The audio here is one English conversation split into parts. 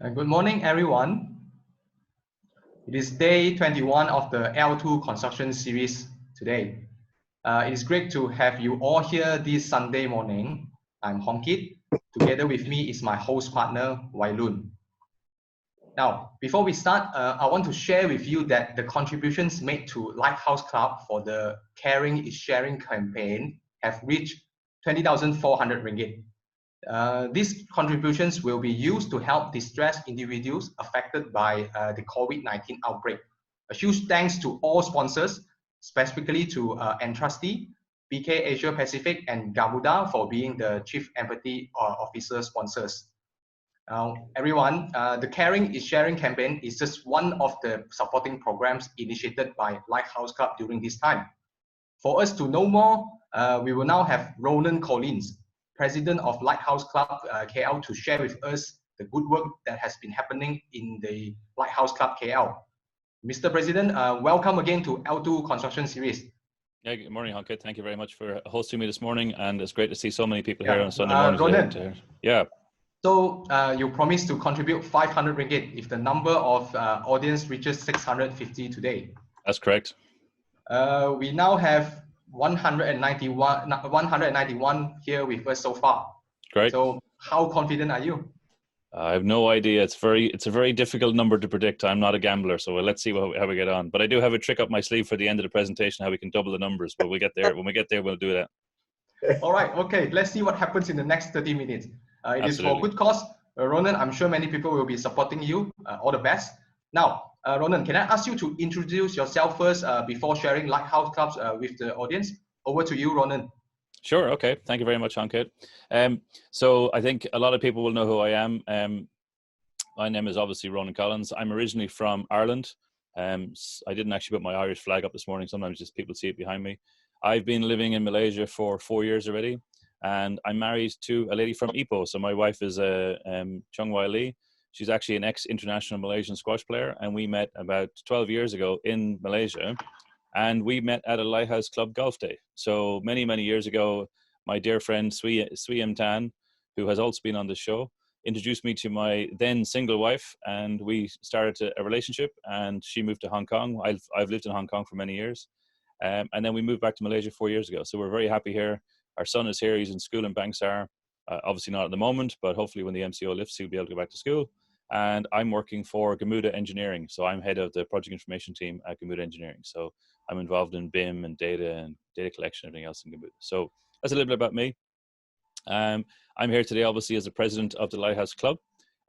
Good morning, everyone. It is day 21 of the L2 construction series today. It is great to have you all here this Sunday morning. I'm Hong Kit. Together with me is my host partner, Loon. Now, before we start, I want to share with you that the contributions made to Lighthouse Club for the Caring is Sharing campaign have reached 20,400 ringgit. These contributions will be used to help distressed individuals affected by the COVID-19 outbreak. A huge thanks to all sponsors, specifically to Entrustee, BK Asia Pacific, and Gamuda for being the Chief Empathy Officer sponsors. Everyone, the Caring is Sharing campaign is just one of the supporting programs initiated by Lighthouse Club during this time. For us to know more, we will now have Ronan Collins, President of Lighthouse Club KL, to share with us the good work that has been happening in the Lighthouse Club KL. Mr. President, welcome again to L2 Construction Series. Yeah, good morning, Hong Kit. Thank you very much for hosting me this morning, and it's great to see so many people here on Sunday morning. Ronan, yeah. So you promised to contribute 500 ringgit if the number of audience reaches 650 today. That's correct. We now have 191 here with us so far. Great. So how confident are you? I have no idea. It's a very difficult number to predict. I'm not a gambler, so let's see how we get on. But I do have a trick up my sleeve for the end of the presentation, how we can double the numbers. But we'll get there. When we get there, we'll do that. All right. Okay. Let's see what happens in the next 30 minutes. It is for good cause. Ronan, I'm sure many people will be supporting you. All the best. Now, Ronan, can I ask you to introduce yourself first before sharing Lighthouse Clubs with the audience? Over to you, Ronan. Sure. Okay. Thank you very much, Hong Kit. So I think a lot of people will know who I am. My name is obviously Ronan Collins. I'm originally from Ireland. I didn't actually put my Irish flag up this morning. Sometimes just people see it behind me. I've been living in Malaysia for 4 years already, and I'm married to a lady from Ipoh. So my wife is Chung Wai Lee. She's actually an ex-international Malaysian squash player, and we met about 12 years ago in Malaysia, and we met at a Lighthouse Club golf day. So many, many years ago, my dear friend Sui M. Tan, who has also been on the show, introduced me to my then single wife, and we started a relationship, and she moved to Hong Kong. I've lived in Hong Kong for many years, and then we moved back to Malaysia 4 years ago. So we're very happy here. Our son is here. He's in school in Bangsar. Obviously not at the moment, but hopefully when the MCO lifts, he'll be able to go back to school. And I'm working for Gamuda Engineering. So I'm head of the project information team at Gamuda Engineering. So I'm involved in BIM and data collection and everything else in Gamuda. So that's a little bit about me. I'm here today, obviously, as the president of the Lighthouse Club.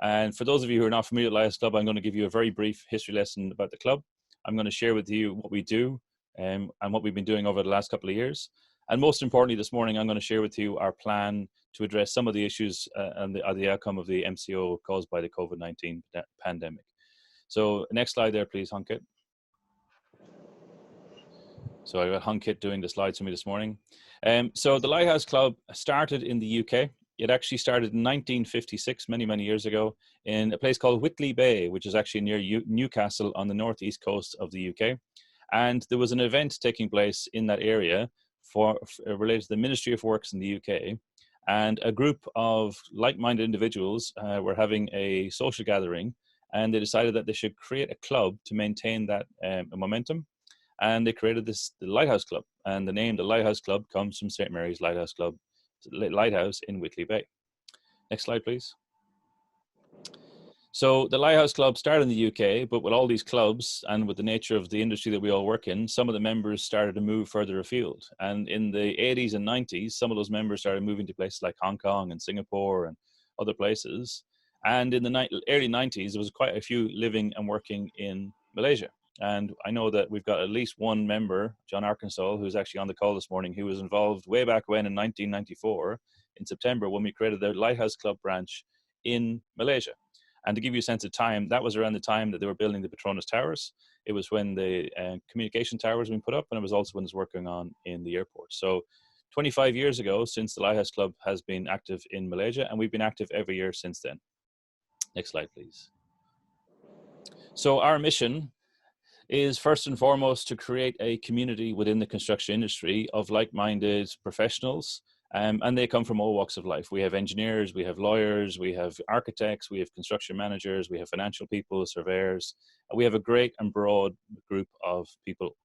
And for those of you who are not familiar with Lighthouse Club, I'm going to give you a very brief history lesson about the club. I'm going to share with you what we do and what we've been doing over the last couple of years. And most importantly, this morning, I'm going to share with you our plan to address some of the issues and the outcome of the MCO caused by the COVID-19 pandemic. So next slide there, please, Hong Kit. So I got Hong Kit doing the slides for me this morning. So the Lighthouse Club started in the UK. It actually started in 1956, many, many years ago, in a place called Whitley Bay, which is actually near Newcastle on the northeast coast of the UK. And there was an event taking place in that area related to the Ministry of Works in the UK. And a group of like-minded individuals were having a social gathering, and they decided that they should create a club to maintain that momentum. And they created the Lighthouse Club, and the name the Lighthouse Club comes from St. Mary's Lighthouse Club, Lighthouse in Whitley Bay. Next slide, please. So the Lighthouse Club started in the UK, but with all these clubs and with the nature of the industry that we all work in, some of the members started to move further afield. And in the 80s and 90s, some of those members started moving to places like Hong Kong and Singapore and other places. And in the early 90s, there was quite a few living and working in Malaysia. And I know that we've got at least one member, John Arkansas, who's actually on the call this morning, who was involved way back when in 1994, in September, when we created the Lighthouse Club branch in Malaysia. And to give you a sense of time, that was around the time that they were building the Petronas Towers. It was when the communication towers were being put up, and it was also when it was working on in the airport. So 25 years ago, since the Lighthouse Club has been active in Malaysia, and we've been active every year since then. Next slide, please. So our mission is first and foremost to create a community within the construction industry of like-minded professionals And they come from all walks of life. We have engineers, we have lawyers, we have architects, we have construction managers, we have financial people, surveyors. We have a great and broad group of people.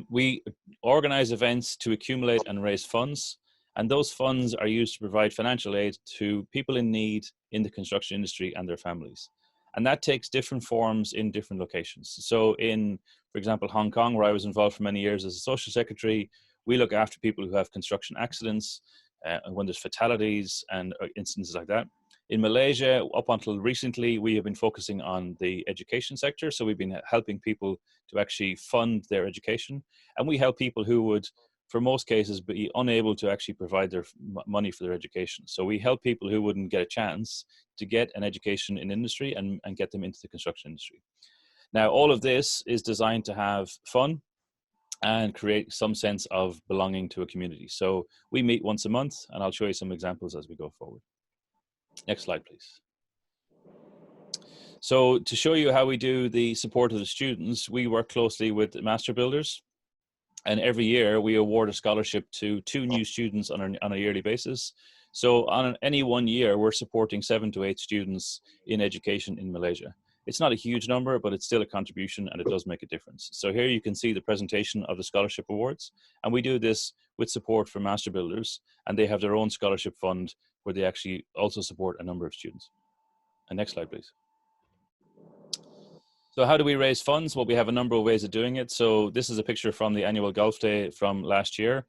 We organize events to accumulate and raise funds, and those funds are used to provide financial aid to people in need in the construction industry and their families. And that takes different forms in different locations. So in, for example, Hong Kong, where I was involved for many years as a social secretary, we look after people who have construction accidents, when there's fatalities and instances like that. In Malaysia, up until recently, we have been focusing on the education sector. So we've been helping people to actually fund their education. And we help people who would, for most cases, be unable to actually provide their money for their education. So we help people who wouldn't get a chance to get an education in industry and get them into the construction industry. Now, all of this is designed to have fun and create some sense of belonging to a community. So we meet once a month, and I'll show you some examples as we go forward. Next slide, please. So to show you how we do the support of the students, we work closely with master builders. And every year we award a scholarship to 2 new students on a yearly basis. So on any one year, we're supporting 7 to 8 students in education in Malaysia. It's not a huge number, but it's still a contribution and it does make a difference. So here you can see the presentation of the scholarship awards. And we do this with support from master builders, and they have their own scholarship fund where they actually also support a number of students. And next slide, please. So how do we raise funds? Well, we have a number of ways of doing it. So this is a picture from the annual golf day from last year.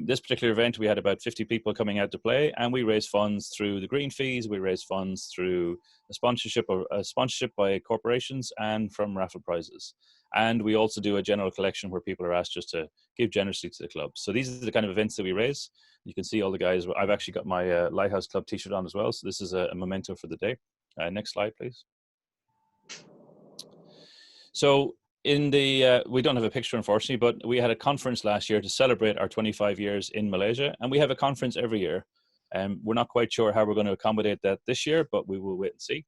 This particular event, we had about 50 people coming out to play, and we raised funds through the green fees. We raised funds through a sponsorship by corporations and from raffle prizes. And we also do a general collection where people are asked just to give generously to the club. So these are the kind of events that we raise. You can see all the guys. I've actually got my Lighthouse Club t-shirt on as well. So this is a memento for the day. Next slide, please. So in the, we don't have a picture, unfortunately, but we had a conference last year to celebrate our 25 years in Malaysia, and we have a conference every year. We're not quite sure how we're going to accommodate that this year, but we will wait and see.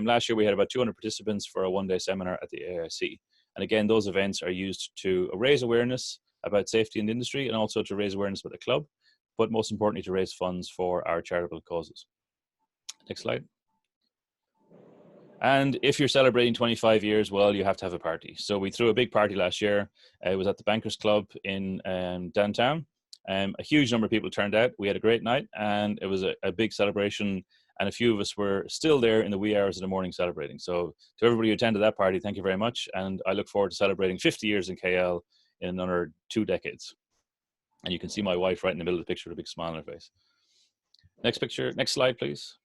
Last year we had about 200 participants for a one-day seminar at the AIC. And again, those events are used to raise awareness about safety in the industry and also to raise awareness about the club, but most importantly to raise funds for our charitable causes. Next slide. And if you're celebrating 25 years, well, you have to have a party. So we threw a big party last year. It was at the Bankers Club in downtown. A huge number of people turned out. We had a great night, and it was a big celebration. And a few of us were still there in the wee hours of the morning celebrating. So to everybody who attended that party, thank you very much. And I look forward to celebrating 50 years in KL in another 2 decades. And you can see my wife right in the middle of the picture with a big smile on her face. Next picture, next slide, please.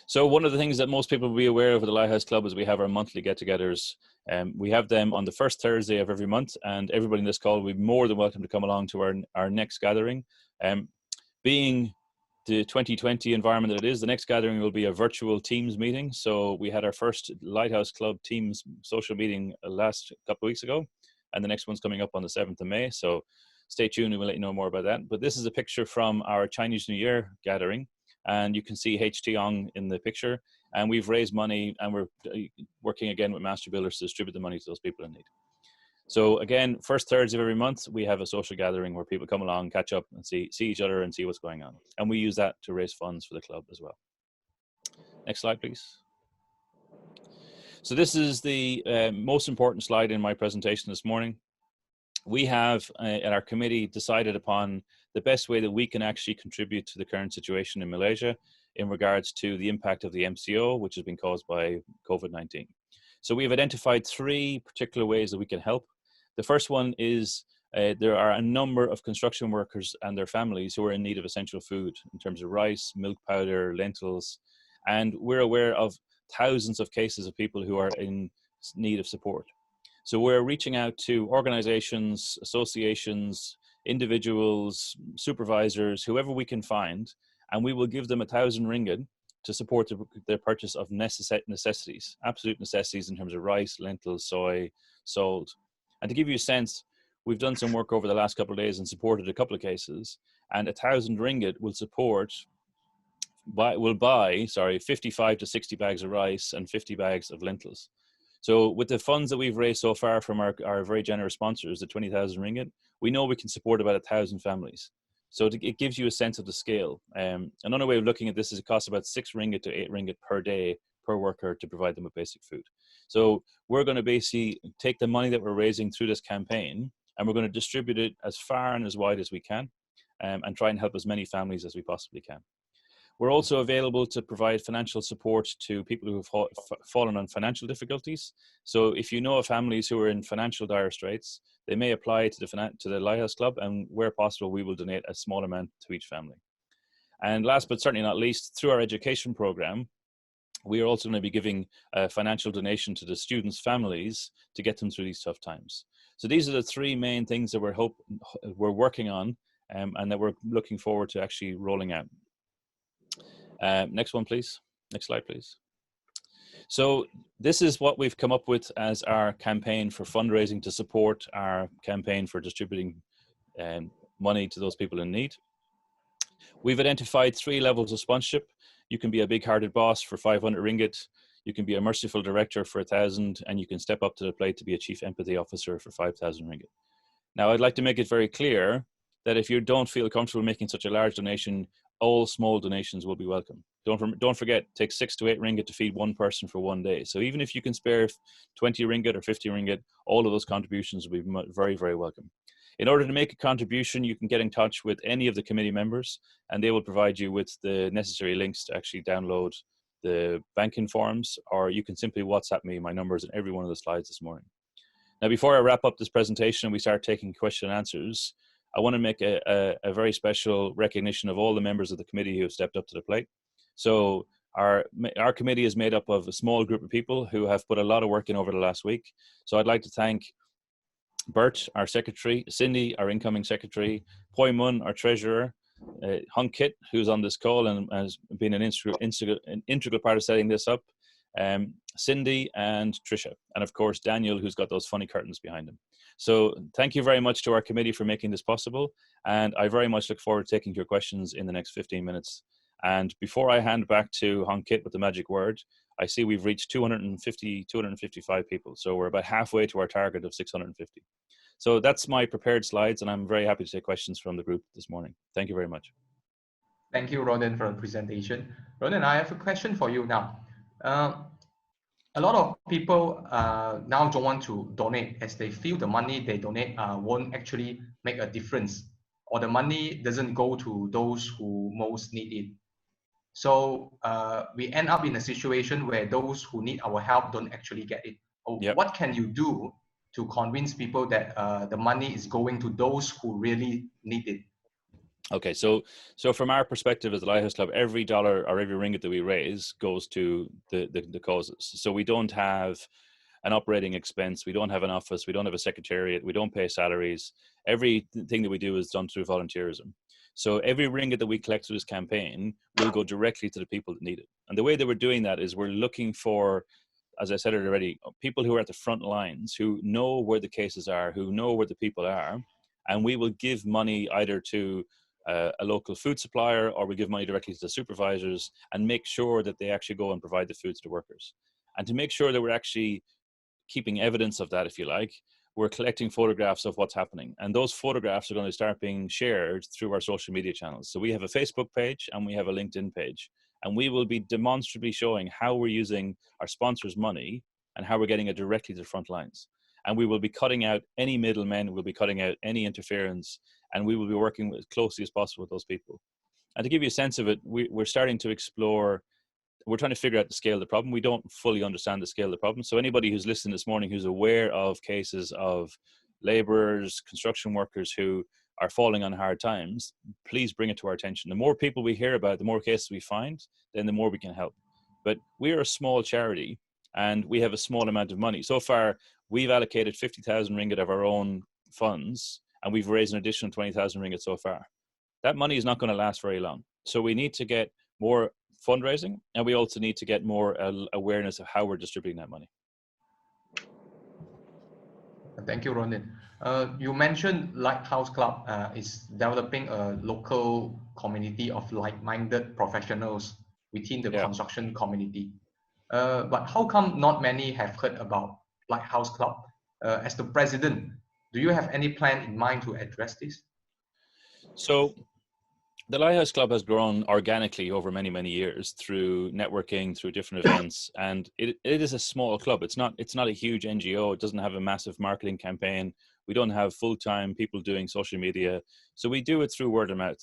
So one of the things that most people will be aware of at the Lighthouse Club is we have our monthly get-togethers. We have them on the first Thursday of every month, and everybody in this call will be more than welcome to come along to our next gathering. Being the 2020 environment that it is, the next gathering will be a virtual Teams meeting. So we had our first Lighthouse Club Teams social meeting last couple of weeks ago, and the next one's coming up on the 7th of May. So stay tuned and we'll let you know more about that. But this is a picture from our Chinese New Year gathering. And you can see H. Tiong in the picture. And we've raised money, and we're working again with master builders to distribute the money to those people in need. So again, first Thursday of every month, we have a social gathering where people come along, catch up, and see each other and see what's going on. And we use that to raise funds for the club as well. Next slide, please. So this is the most important slide in my presentation this morning. We have, at our committee, decided upon the best way that we can actually contribute to the current situation in Malaysia in regards to the impact of the MCO, which has been caused by COVID-19. So we've identified 3 particular ways that we can help. The first one is there are a number of construction workers and their families who are in need of essential food in terms of rice, milk powder, lentils, and we're aware of thousands of cases of people who are in need of support. So we're reaching out to organizations, associations, individuals, supervisors, whoever we can find, and we will give them 1,000 ringgit to support their purchase of necessities, absolute necessities in terms of rice, lentils, soy, salt. And to give you a sense, we've done some work over the last couple of days and supported a couple of cases, and 1,000 ringgit will buy 55 to 60 bags of rice and 50 bags of lentils. So with the funds that we've raised so far from our very generous sponsors, the 20,000 ringgit, we know we can support about 1,000 families. So it gives you a sense of the scale. Another way of looking at this is it costs about 6 ringgit to 8 ringgit per day per worker to provide them with basic food. So we're going to basically take the money that we're raising through this campaign, and we're going to distribute it as far and as wide as we can, and try and help as many families as we possibly can. We're also available to provide financial support to people who have fallen on financial difficulties. So if you know of families who are in financial dire straits, they may apply to the Lighthouse Club, and where possible, we will donate a small amount to each family. And last but certainly not least, through our education program, we are also going to be giving a financial donation to the students' families to get them through these tough times. So these are the 3 main things that we're working on, and that we're looking forward to actually rolling out. Next one, please. Next slide, please. So this is what we've come up with as our campaign for fundraising to support our campaign for distributing money to those people in need. We've identified 3 levels of sponsorship. You can be a big-hearted boss for 500 ringgit. You can be a merciful director for 1,000, and you can step up to the plate to be a chief empathy officer for 5,000 ringgit. Now, I'd like to make it very clear that if you don't feel comfortable making such a large donation, all small donations will be welcome. Don't forget, it takes 6 to 8 ringgit to feed one person for one day. So even if you can spare 20 ringgit or 50 ringgit, all of those contributions will be very, very welcome. In order to make a contribution, you can get in touch with any of the committee members, and they will provide you with the necessary links to actually download the banking forms, or you can simply WhatsApp me. My number is in every one of the slides this morning. Now, before I wrap up this presentation and we start taking question and answers, I want to make a very special recognition of all the members of the committee who have stepped up to the plate. So our committee is made up of a small group of people who have put a lot of work in over the last week. So I'd like to thank Bert, our secretary, Cindy, our incoming secretary, Poi Mun, our treasurer, Hung Kit, who's on this call and has been an integral part of setting this up, Cindy and Trisha, and of course Daniel, who's got those funny curtains behind him. So thank you very much to our committee for making this possible, and I very much look forward to taking your questions in the next 15 minutes. And before I hand back to Hung Kit with the magic word, I see we've reached 255 people, so we're about halfway to our target of 650. So that's my prepared slides, and I'm very happy to take questions from the group this morning. Thank you very much. Thank you, Ronan, for the presentation. Ronan, I have a question for you now. A lot of people now don't want to donate, as they feel the money they donate won't actually make a difference, or the money doesn't go to those who most need it. So we end up in a situation where those who need our help don't actually get it. Yep. What can you do to convince people that the money is going to those who really need it? Okay, so from our perspective as the Lighthouse Club, every dollar or every ringgit that we raise goes to the causes. So we don't have an operating expense, we don't have an office, we don't have a secretariat, we don't pay salaries. Everything that we do is done through volunteerism. So every ringgit that we collect through this campaign will go directly to the people that need it. And the way that we're doing that is we're looking for, as I said already, people who are at the front lines, who know where the cases are, who know where the people are, and we will give money either to a local food supplier, or we give money directly to the supervisors and make sure that they actually go and provide the food to the workers. And to make sure that we're actually keeping evidence of that, if you like, we're collecting photographs of what's happening. And those photographs are going to start being shared through our social media channels. So we have a Facebook page and we have a LinkedIn page. And we will be demonstrably showing how we're using our sponsors' money and how we're getting it directly to the front lines. And we will be cutting out any middlemen, we'll be cutting out any interference, and we will be working as closely as possible with those people. And to give you a sense of it, we're starting to explore, we're trying to figure out the scale of the problem. We don't fully understand the scale of the problem. So anybody who's listening this morning who's aware of cases of laborers, construction workers who are falling on hard times, please bring it to our attention. The more people we hear about, the more cases we find, then the more we can help. But we're a small charity and we have a small amount of money. So far, we've allocated 50,000 ringgit of our own funds, and we've raised an additional 20,000 ringgit so far. That money is not going to last very long. So we need to get more fundraising, and we also need to get more awareness of how we're distributing that money. Thank you, Ronan. You mentioned Lighthouse Club is developing a local community of like-minded professionals within the construction community. But how come not many have heard about Lighthouse Club? As the president, do you have any plan in mind to address this? So The Lighthouse Club has grown organically over many, many years through networking, through different events, and it is a small club. It's not a huge NGO. It doesn't have a massive marketing campaign. We don't have full-time people doing social media. So we do it through word of mouth.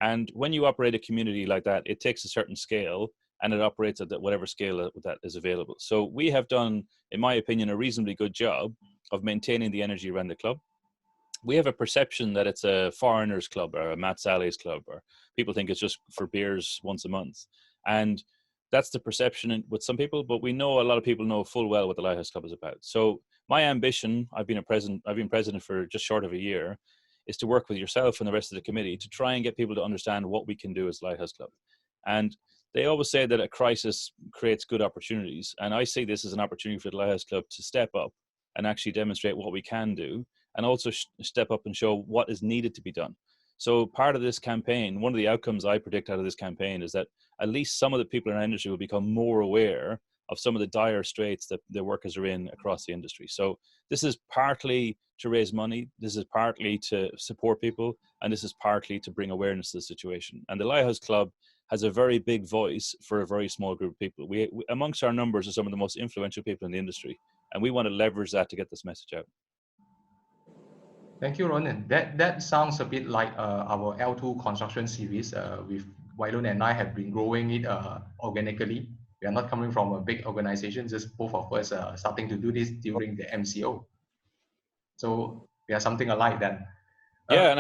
And when you operate a community like that, it takes a certain scale and it operates at whatever scale that is available. So we have done, in my opinion, a reasonably good job of maintaining the energy around the club. We have a perception that it's a foreigners club or a Matt Sally's club, or people think it's just for beers once a month. And that's the perception with some people, but we know a lot of people know full well what the Lighthouse Club is about. So my ambition, I've been president for just short of a year, is to work with yourself and the rest of the committee to try and get people to understand what we can do as Lighthouse Club. And they always say that a crisis creates good opportunities. And I see this as an opportunity for the Lighthouse Club to step up and actually demonstrate what we can do, and also step up and show what is needed to be done. So part of this campaign, one of the outcomes I predict out of this campaign is that at least some of the people in our industry will become more aware of some of the dire straits that the workers are in across the industry. So this is partly to raise money, this is partly to support people, and this is partly to bring awareness to the situation. And the Lighthouse Club has a very big voice for a very small group of people. We amongst our numbers are some of the most influential people in the industry, and we want to leverage that to get this message out. Thank you, Ronan. That sounds a bit like our L2 construction series. With Wai Loon and I have been growing it organically. We are not coming from a big organization, just both of us starting to do this during the MCO. So we are something alike then. Yeah,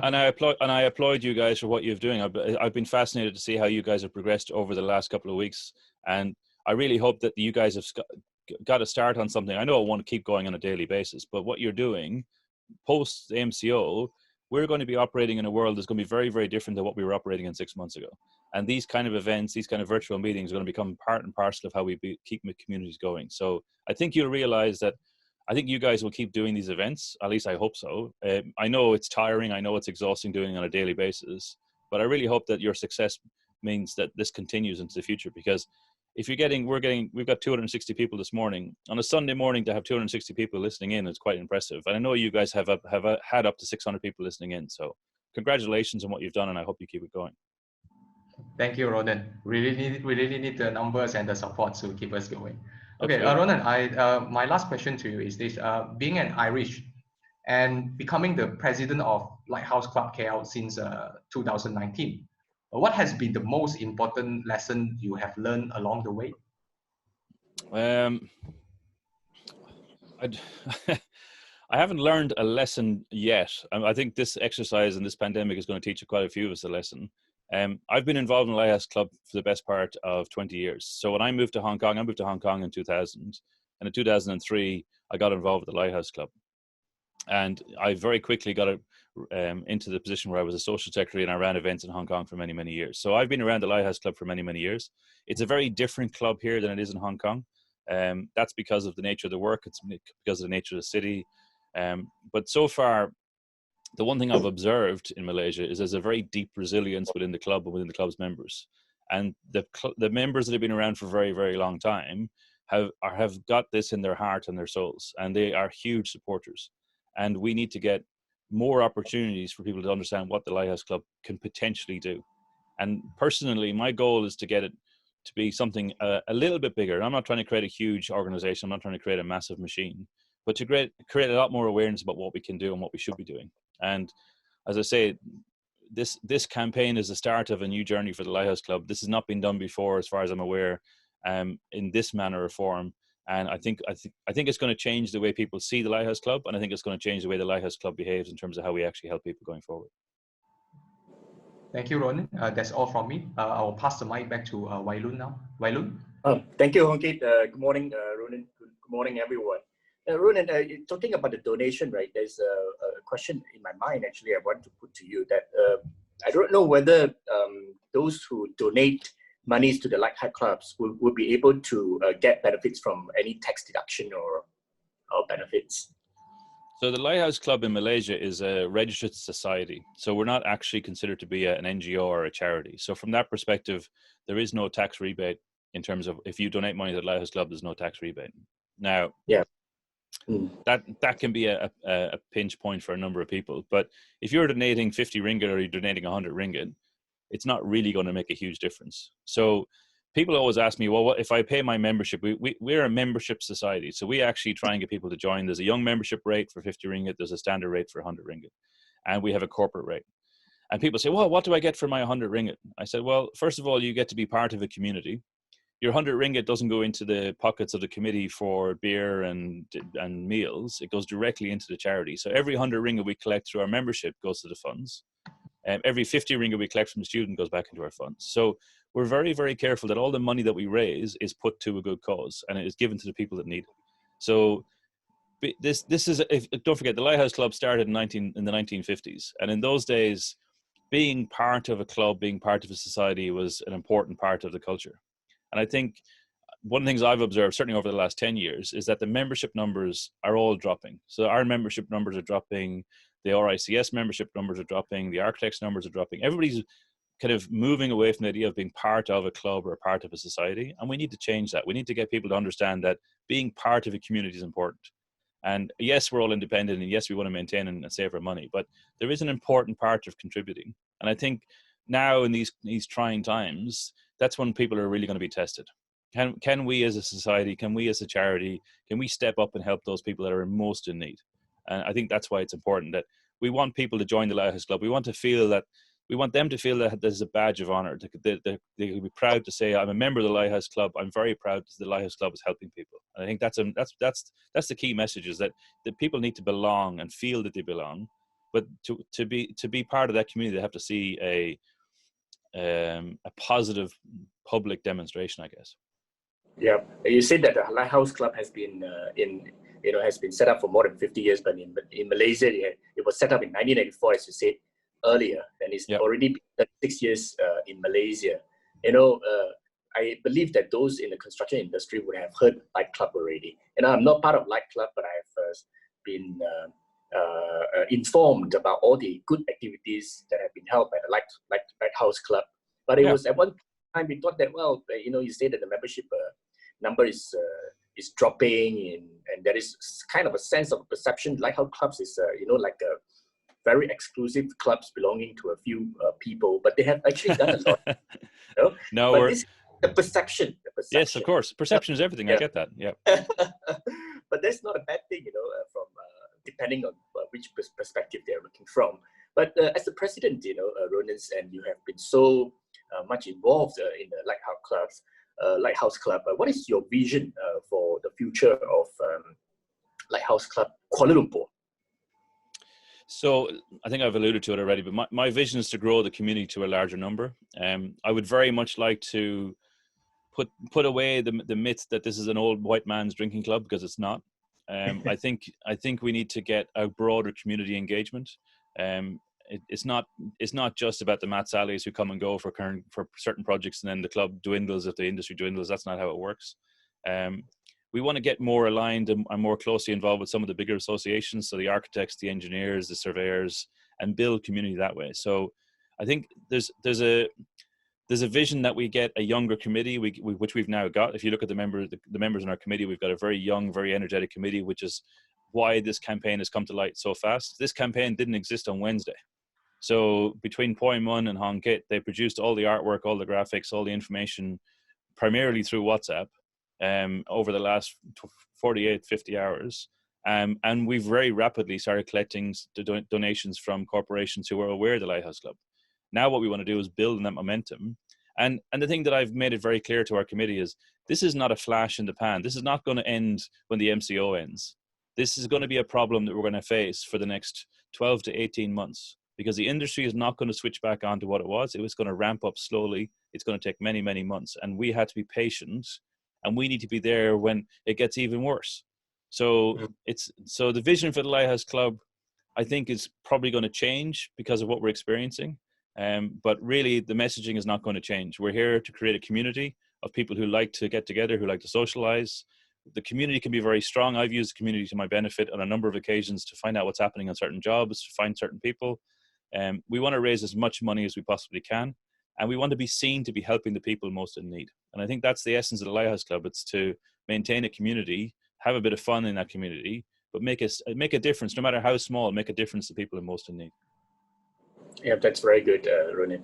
and I applaud you guys for what you're doing. I've been fascinated to see how you guys have progressed over the last couple of weeks, and I really hope that you guys have got to start on something. I know I want to keep going on a daily basis, but what you're doing post the MCO, we're going to be operating in a world that's going to be very, very different than what we were operating in 6 months ago. And these kind of events, these kind of virtual meetings are going to become part and parcel of how we keep communities going. So I think you'll realize that I think you guys will keep doing these events. At least I hope so. I know it's tiring. I know it's exhausting doing it on a daily basis, but I really hope that your success means that this continues into the future, because if we've got 260 people this morning. On a Sunday morning to have 260 people listening in is quite impressive. And I know you guys have had up to 600 people listening in. So congratulations on what you've done, and I hope you keep it going. Thank you, Ronan. We really need the numbers and the support to keep us going. Okay, Absolutely. Ronan, my last question to you is this: being an Irish and becoming the president of Lighthouse Club KL since 2019. What has been the most important lesson you have learned along the way? I haven't learned a lesson yet. I think this exercise and this pandemic is going to teach quite a few of us a lesson. I've been involved in the Lighthouse Club for the best part of 20 years. So when I moved to Hong Kong in 2000. And in 2003, I got involved with the Lighthouse Club. And I very quickly got into the position where I was a social secretary, and I ran events in Hong Kong for many, many years. So I've been around the Lighthouse Club for many, many years. It's a very different club here than it is in Hong Kong. That's because of the nature of the work. It's because of the nature of the city. But so far, the one thing I've observed in Malaysia is there's a very deep resilience within the club and within the club's members. And the members that have been around for a very, very long time have got this in their heart and their souls, and they are huge supporters. And we need to get more opportunities for people to understand what the Lighthouse Club can potentially do. And personally, my goal is to get it to be something a little bit bigger. I'm not trying to create a huge organization. I'm not trying to create a massive machine, but to create a lot more awareness about what we can do and what we should be doing. And as I say, this campaign is the start of a new journey for the Lighthouse Club. This has not been done before, as far as I'm aware, in this manner or form. And I think it's going to change the way people see the Lighthouse Club, and I think it's going to change the way the Lighthouse Club behaves in terms of how we actually help people going forward. Thank you, Ronan. That's all from me. I'll pass the mic back to Wai Loon now. Wai Loon? Thank you, Hongkit. Good morning, Ronan. Good morning, everyone. Ronan, talking about the donation, right? There's a question in my mind, actually, I want to put to you that I don't know whether those who donate monies to the Lighthouse Clubs will be able to get benefits from any tax deduction or benefits. So the Lighthouse Club in Malaysia is a registered society. So we're not actually considered to be an NGO or a charity. So from that perspective, there is no tax rebate in terms of if you donate money to the Lighthouse Club, there's no tax rebate. Now, yeah, That can be a pinch point for a number of people. But if you're donating 50 ringgit or you're donating 100 ringgit, it's not really going to make a huge difference. So people always ask me, well, what if I pay my membership? We're a membership society, so we actually try and get people to join. There's a young membership rate for 50 ringgit. There's a standard rate for 100 ringgit. And we have a corporate rate. And people say, well, what do I get for my 100 ringgit? I said, well, first of all, you get to be part of a community. Your 100 ringgit doesn't go into the pockets of the committee for beer and meals. It goes directly into the charity. So every 100 ringgit we collect through our membership goes to the funds. Every 50 ringgit we collect from the student goes back into our funds. So we're very, very careful that all the money that we raise is put to a good cause and it is given to the people that need it. So this is, don't forget, the Lighthouse Club started in the 1950s. And in those days, being part of a club, being part of a society was an important part of the culture. And I think one of the things I've observed, certainly over the last 10 years, is that the membership numbers are all dropping. So our membership numbers are dropping, the RICS membership numbers are dropping, the architects numbers are dropping. Everybody's kind of moving away from the idea of being part of a club or part of a society. And we need to change that. We need to get people to understand that being part of a community is important. And yes, we're all independent, and yes, we want to maintain and save our money, but there is an important part of contributing. And I think now in these trying times, that's when people are really going to be tested. Can we as a society, can we as a charity, can we step up and help those people that are most in need? And I think that's why it's important that we want people to join the Lighthouse Club. We want them to feel that there's a badge of honor. They can be proud to say, I'm a member of the Lighthouse Club. I'm very proud that the Lighthouse Club is helping people. And I think that's the key message, is that people need to belong and feel that they belong. But to be part of that community, they have to see a positive public demonstration, I guess. Yeah, you said that the Lighthouse Club has been has been set up for more than 50 years, but in Malaysia it was set up in 1984, as you said earlier, and it's already been 6 years in Malaysia. I believe that those in the construction industry would have heard Light Club already. And I'm not part of Light Club, but I've been informed about all the good activities that have been held by the Lighthouse Club. But it was at one time we thought that, well, you say that the membership number is dropping, and there is kind of a sense of perception. Lighthouse Clubs is like a very exclusive clubs belonging to a few people, but they have actually done a lot. No, but this is the perception. Yes, of course. Perception is everything. I get that. Yeah. But that's not a bad thing, from depending on which perspective they're looking from. But as the president, Ronan, and you have been so much involved in the Lighthouse Club. What is your vision for the future of Lighthouse Club Kuala Lumpur? So I think I've alluded to it already, but my vision is to grow the community to a larger number. I would very much like to put away the myth that this is an old white man's drinking club, because it's not. I think we need to get a broader community engagement. It's not just about the Matt Sallies who come and go for certain projects, and then the club dwindles if the industry dwindles. That's not how it works. We want to get more aligned and more closely involved with some of the bigger associations, so the architects, the engineers, the surveyors, and build community that way. So I think there's a vision that we get a younger committee, which we've now got. If you look at the members in our committee, we've got a very young, very energetic committee, which is why this campaign has come to light so fast. This campaign didn't exist on Wednesday. So between Poi Mun and Hong Kit, they produced all the artwork, all the graphics, all the information, primarily through WhatsApp, over the last 48, 50 hours. And we've very rapidly started collecting donations from corporations who are aware of the Lighthouse Club. Now what we want to do is build on that momentum. And the thing that I've made it very clear to our committee is, this is not a flash in the pan. This is not going to end when the MCO ends. This is going to be a problem that we're going to face for the next 12 to 18 months, because the industry is not going to switch back onto what it was. It was going to ramp up slowly. It's going to take many, many months. And we had to be patient, and we need to be there when it gets even worse. So the vision for the Lighthouse Club, I think, is probably going to change because of what we're experiencing. But really, the messaging is not going to change. We're here to create a community of people who like to get together, who like to socialize. The community can be very strong. I've used the community to my benefit on a number of occasions to find out what's happening on certain jobs, to find certain people. We want to raise as much money as we possibly can, and we want to be seen to be helping the people most in need. And I think that's the essence of the Lighthouse Club. It's to maintain a community, have a bit of fun in that community, but make a difference, no matter how small, make a difference to people in most in need. Yeah, that's very good, Ronan.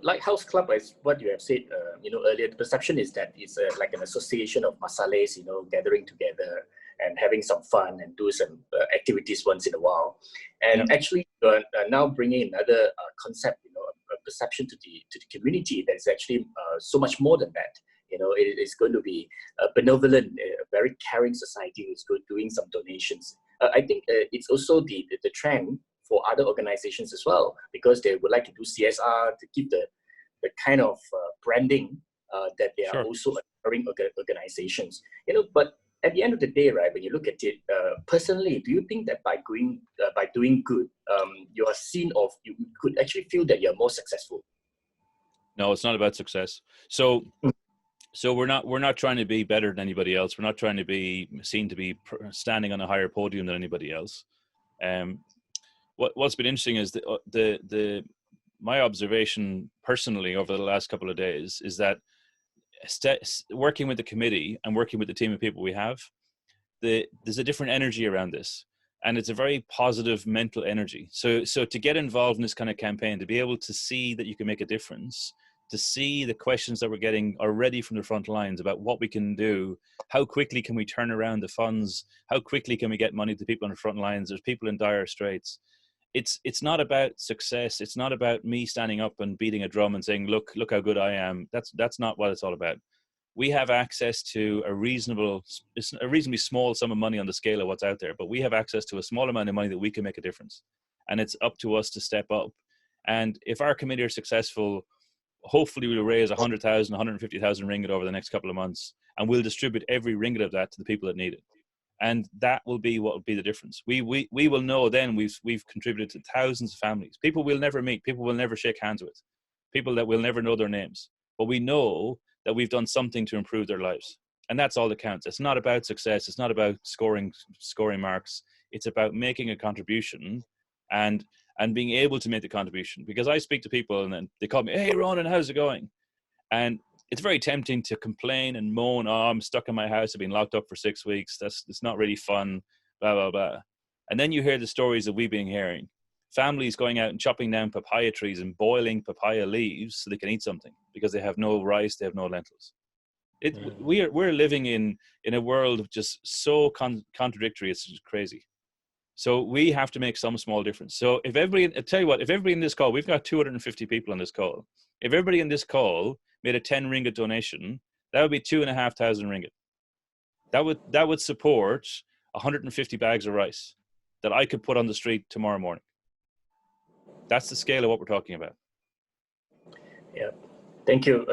Lighthouse Club, as what you have said, earlier, the perception is that it's like an association of masalays, gathering together and having some fun and do some activities once in a while. And actually, now bringing another concept, a perception to the community that is actually so much more than that. It is going to be a benevolent, a very caring society who's doing some donations. I think it's also the trend for other organizations as well, because they would like to do CSR to keep the kind of branding that they are also caring organizations. But at the end of the day, right, when you look at it, personally, do you think that by doing good, you are seen of, you could actually feel that you're more successful? No, it's not about success. So we're not trying to be better than anybody else. We're not trying to be seen to be standing on a higher podium than anybody else. What's been interesting is my observation personally over the last couple of days is that working with the committee and working with the team of people we have, there's a different energy around this, and it's a very positive mental energy. So to get involved in this kind of campaign, to be able to see that you can make a difference, to see the questions that we're getting already from the front lines about what we can do, how quickly can we turn around the funds, how quickly can we get money to people on the front lines, there's people in dire straits. It's not about success. It's not about me standing up and beating a drum and saying, look how good I am. That's not what it's all about. We have access to a reasonably small sum of money on the scale of what's out there, but we have access to a small amount of money that we can make a difference. And it's up to us to step up. And if our committee are successful, hopefully we'll raise 100,000, 150,000 ringgit over the next couple of months, and we'll distribute every ringgit of that to the people that need it. And that will be what will be the difference. We will know then we've contributed to thousands of families. People we'll never meet, people we'll never shake hands with, people that we'll never know their names. But we know that we've done something to improve their lives. And that's all that counts. It's not about success. It's not about scoring marks. It's about making a contribution and being able to make the contribution. Because I speak to people and then they call me, hey, Ronan, how's it going? And it's very tempting to complain and moan, oh, I'm stuck in my house, I've been locked up for 6 weeks, it's not really fun, blah, blah, blah. And then you hear the stories that we've been hearing. Families going out and chopping down papaya trees and boiling papaya leaves so they can eat something because they have no rice, they have no lentils. We're living in a world of just so contradictory, it's just crazy. So we have to make some small difference. So if everybody, I tell you what, if everybody in this call, we've got 250 people on this call. If everybody in this call made a 10 ringgit donation, that would be 2,500 ringgit. That would support 150 bags of rice that I could put on the street tomorrow morning. That's the scale of what we're talking about. Yeah, thank you,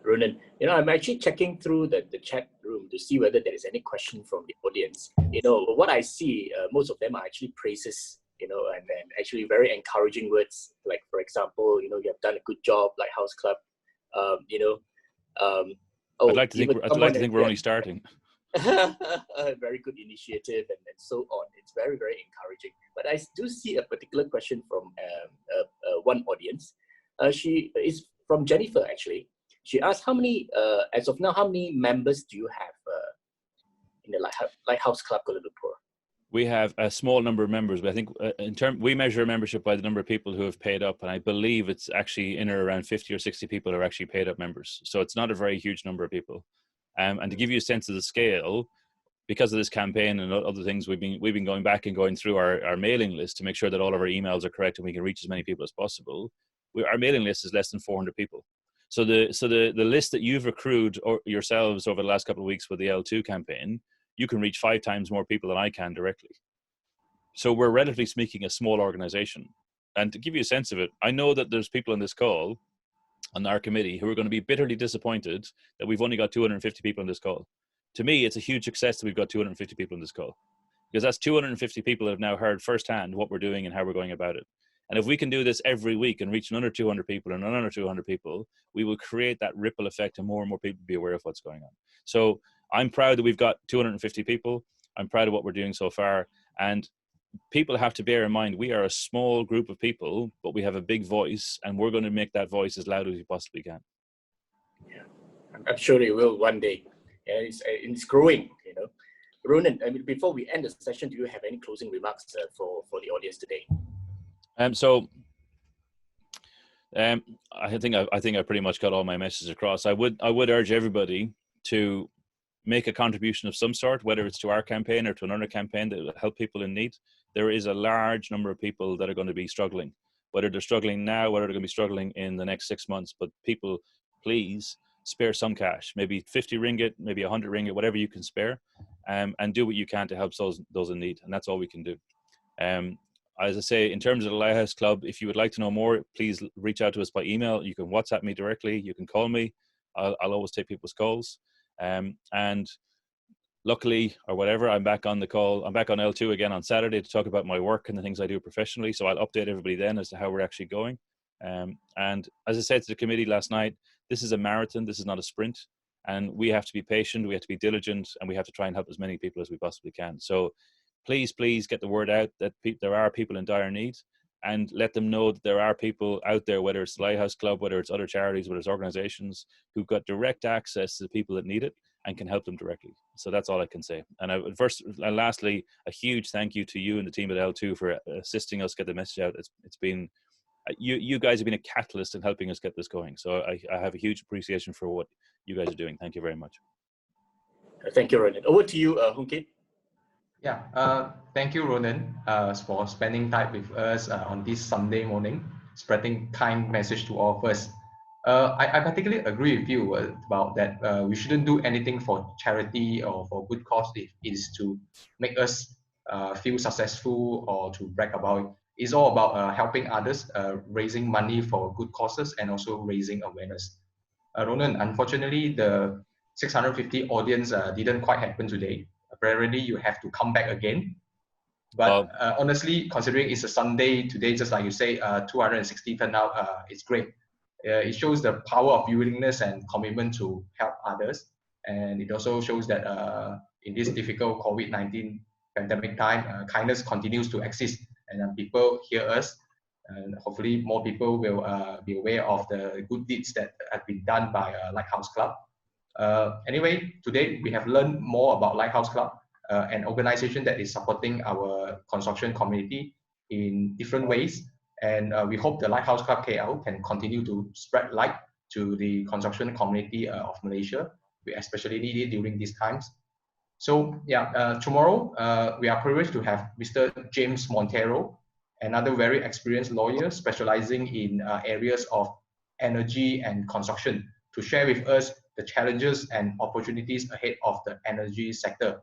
Ronan. I'm actually checking through the chat room to see whether there is any question from the audience. What I see, most of them are actually praises, and actually very encouraging words. Like, for example, you have done a good job, Lighthouse Club. I'd like to think we're only starting. Very good initiative and so on. It's very, very encouraging. But I do see a particular question from one audience. She is from Jennifer, actually. She asked, as of now, how many members do you have in the Lighthouse Club Kuala Lumpur? We have a small number of members, but I think we measure membership by the number of people who have paid up, and I believe it's actually in or around 50 or 60 people who are actually paid up members. So it's not a very huge number of people. And to give you a sense of the scale, because of this campaign and other things, we've been going back and going through our mailing list to make sure that all of our emails are correct and we can reach as many people as possible. Our mailing list is less than 400 people. So the list that you've accrued yourselves over the last couple of weeks with the L2 campaign, you can reach 5 times more people than I can directly. So we're relatively speaking a small organization. And to give you a sense of it, I know that there's people on this call, on our committee, who are going to be bitterly disappointed that we've only got 250 people on this call. To me, it's a huge success that we've got 250 people on this call, because that's 250 people that have now heard firsthand what we're doing and how we're going about it. And if we can do this every week and reach another 200 people and another 200 people, we will create that ripple effect and more people be aware of what's going on. So I'm proud that we've got 250 people. I'm proud of what we're doing so far. And people have to bear in mind, we are a small group of people, but we have a big voice, and we're going to make that voice as loud as we possibly can. Yeah, I'm sure it will one day. Yeah, it's growing. Ronan, I mean, before we end the session, do you have any closing remarks for the audience today? I think I pretty much got all my messages across. I would urge everybody to make a contribution of some sort, whether it's to our campaign or to another campaign that will help people in need. There is a large number of people that are going to be struggling, whether they're struggling now, whether they're going to be struggling in the next 6 months. But people, please spare some cash, maybe 50 ringgit, maybe 100 ringgit, whatever you can spare, and do what you can to help those in need. And that's all we can do. As I say, in terms of the Lighthouse Club, if you would like to know more, please reach out to us by email. You can WhatsApp me directly. You can call me. I'll always take people's calls. And luckily, or whatever, I'm back on the call. I'm back on L2 again on Saturday to talk about my work and the things I do professionally. So I'll update everybody then as to how we're actually going. And as I said to the committee last night, this is a marathon. This is not a sprint. And we have to be patient. We have to be diligent. And we have to try and help as many people as we possibly can. So please get the word out that there are people in dire need, and let them know that there are people out there, whether it's the Lighthouse Club, whether it's other charities, whether it's organizations, who've got direct access to the people that need it and can help them directly. So that's all I can say. And lastly, a huge thank you to you and the team at L2 for assisting us get the message out. It's been, you guys have been a catalyst in helping us get this going. So I have a huge appreciation for what you guys are doing. Thank you very much. Thank you, Ronan. Over to you, Hung Kit. Yeah, thank you, Ronan, for spending time with us on this Sunday morning, spreading kind message to all of us. I particularly agree with you about that. We shouldn't do anything for charity or for good cause if it is to make us feel successful or to brag about it. It's all about helping others, raising money for good causes, and also raising awareness. Ronan, unfortunately, the 650 audience didn't quite happen today. Apparently, you have to come back again. But honestly, considering it's a Sunday today, just like you say, 260 turnout, it's great. It shows the power of willingness and commitment to help others. And it also shows that in this difficult COVID-19 pandemic time, kindness continues to exist, and people hear us. And hopefully more people will be aware of the good deeds that have been done by Lighthouse Club. Anyway, today we have learned more about Lighthouse Club, an organization that is supporting our construction community in different ways. And we hope the Lighthouse Club KL can continue to spread light to the construction community of Malaysia. We especially need it during these times. So yeah, tomorrow we are privileged to have Mr. James Montero, another very experienced lawyer specializing in areas of energy and construction, to share with us the challenges and opportunities ahead of the energy sector.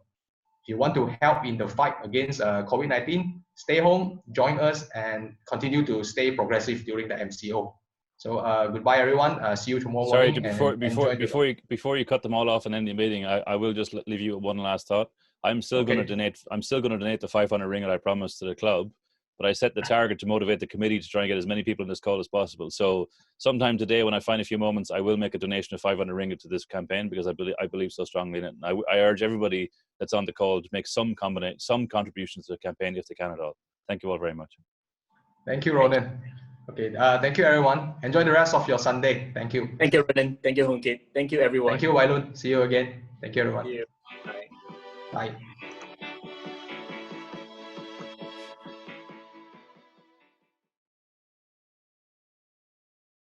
If you want to help in the fight against COVID-19, stay home, join us, and continue to stay progressive during the MCO. So goodbye, everyone. See you tomorrow morning. Before you cut them all off and end the meeting, I will just leave you with one last thought. I'm still going to donate. I'm still going to donate the 500 ringgit I promised to the club. But I set the target to motivate the committee to try and get as many people in this call as possible. So sometime today, when I find a few moments, I will make a donation of 500 ringgit to this campaign, because I believe so strongly in it. And I urge everybody that's on the call to make some contributions to the campaign if they can at all. Thank you all very much. Thank you, Ronan. Okay, thank you, everyone. Enjoy the rest of your Sunday. Thank you. Thank you, Ronan. Thank you, Hung Kit. Thank you, everyone. Thank you, Wailun. See you again. Thank you, everyone. Thank you. Bye. Bye.